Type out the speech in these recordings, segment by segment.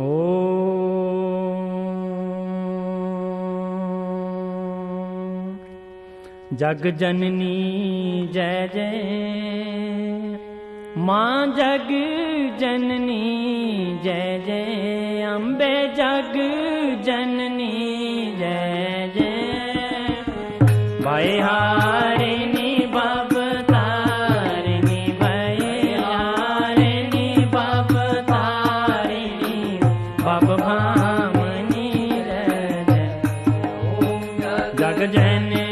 ओ जग जननी जय जय, माँ जग जननी जय जय, अम्बे जग जननी जय जय, भाई हारिणी बाब तारिणी, भाई हारिणी बाब तारिणी, बाब भामनी जय जय, जग जननी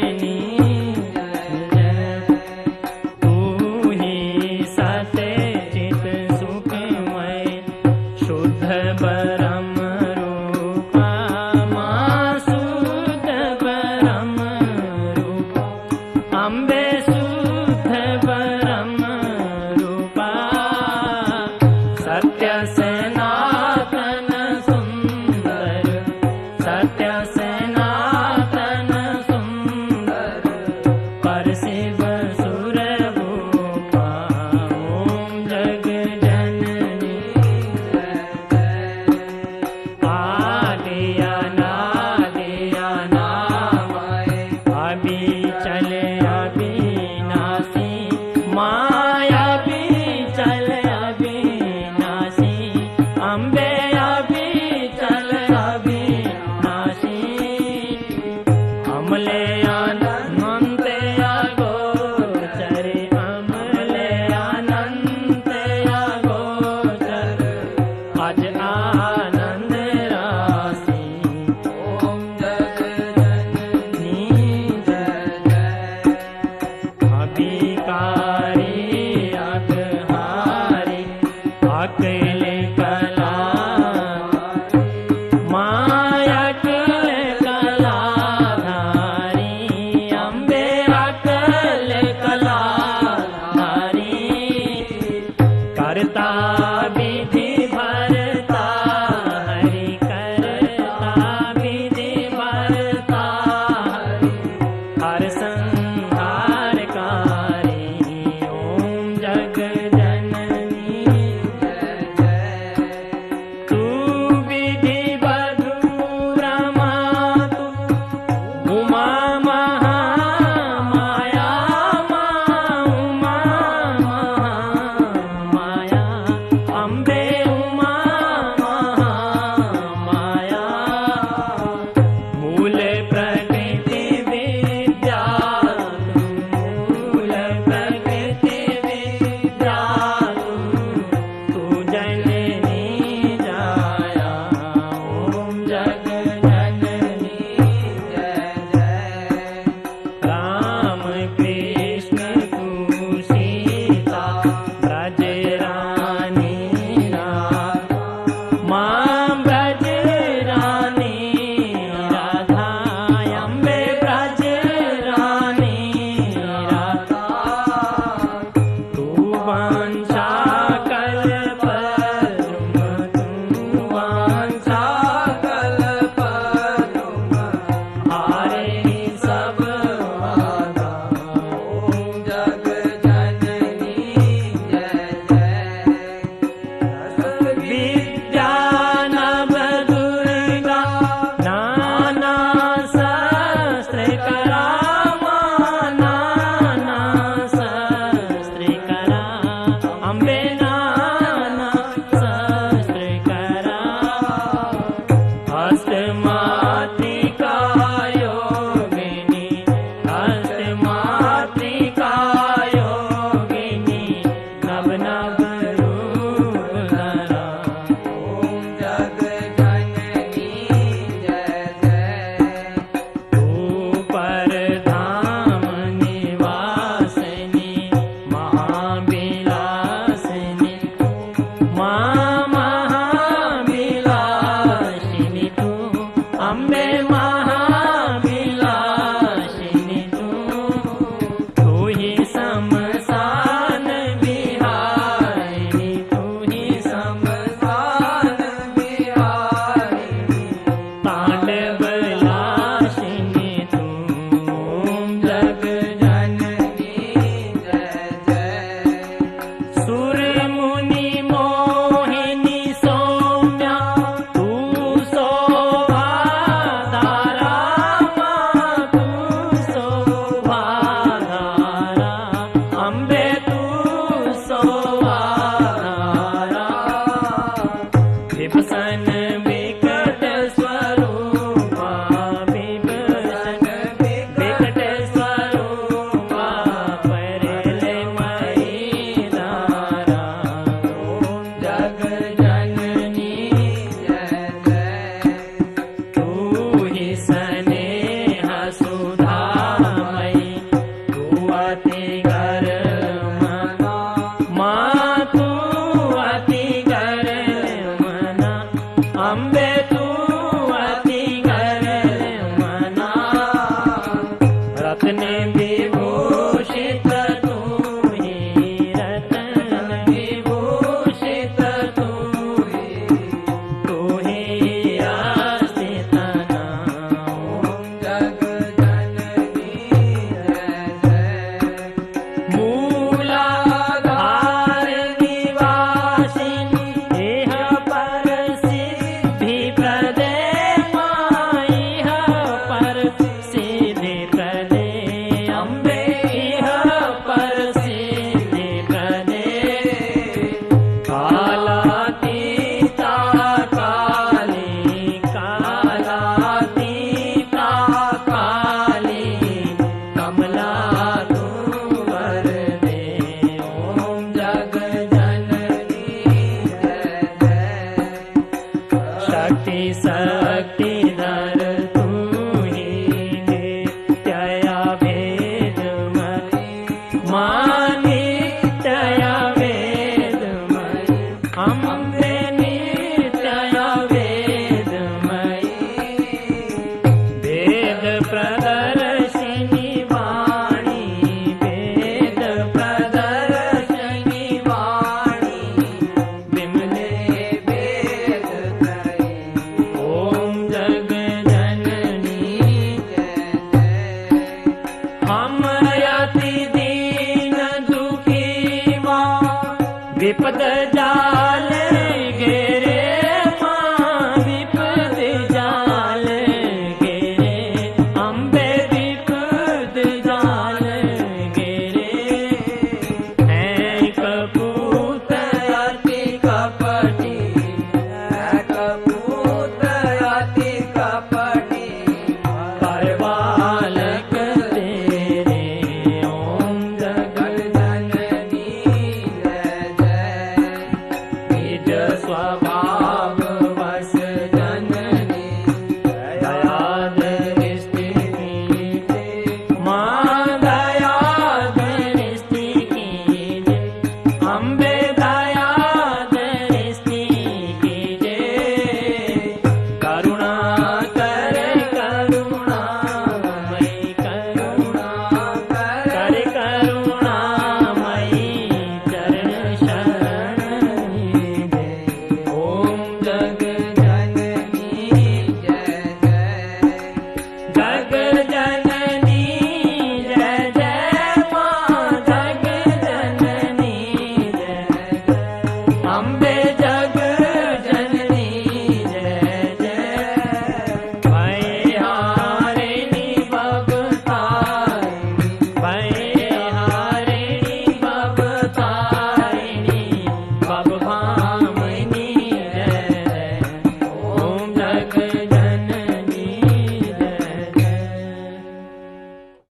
विभसन विकट स्वरूपा विभसन विकट स्वरूपा परले मई दारा जग जननी जय जय तू ही स्नेह सुधामयी तू अति गर्म माँ तू अति गर्म मना अम्बे तू अति गर्म मना रत्न विभूषित तू ही रत्न विभूषित तू ही आस्थित जग जननी जय जय मूलाधार निवासिनी इह पर सिद्धि प्रदे माइह पर सिद्धि प्रदे अम्बे इह पर सिद्धि प्रदे कालातीता काली कालातीता काली कमला तू वरदे ओम जग जननी जय जय शक्ति शक्ति धर तू ही नित्या भेदमयी माँ नित्या भेदमयी अम्बे नित्या भेदमयी वेद प्रदर्शिनी वाणी वेद प्रदर्शिनी वाणी विमले वेद करी ओम जग जननी जय जय हम अति दीन दुखी माँ विपद जाल घेरे माँ विपद जाल घेरे अम्बे विपद जाल घेरे हैं कपूत अति कपटी है कपूत अति कपटी परबालक तेरे ओम जग जननी जय जय निज स्वभाव वश जननी दया दृष्टि कीजे माँ दया दृष्टि कीजे अम्बे दया दृष्टि कीजे करुणा कर करुणामयी करुणा कर करुणामयी चरण शरण दे ओम जग जननी जय जय जग जननी जय जय माँ जग जननी जय जय अम्बे जग जननी जय जय भयहारिणी भवतारिणी भयहारिणी भवतारिणी भवभामिनी जय जय ओम जग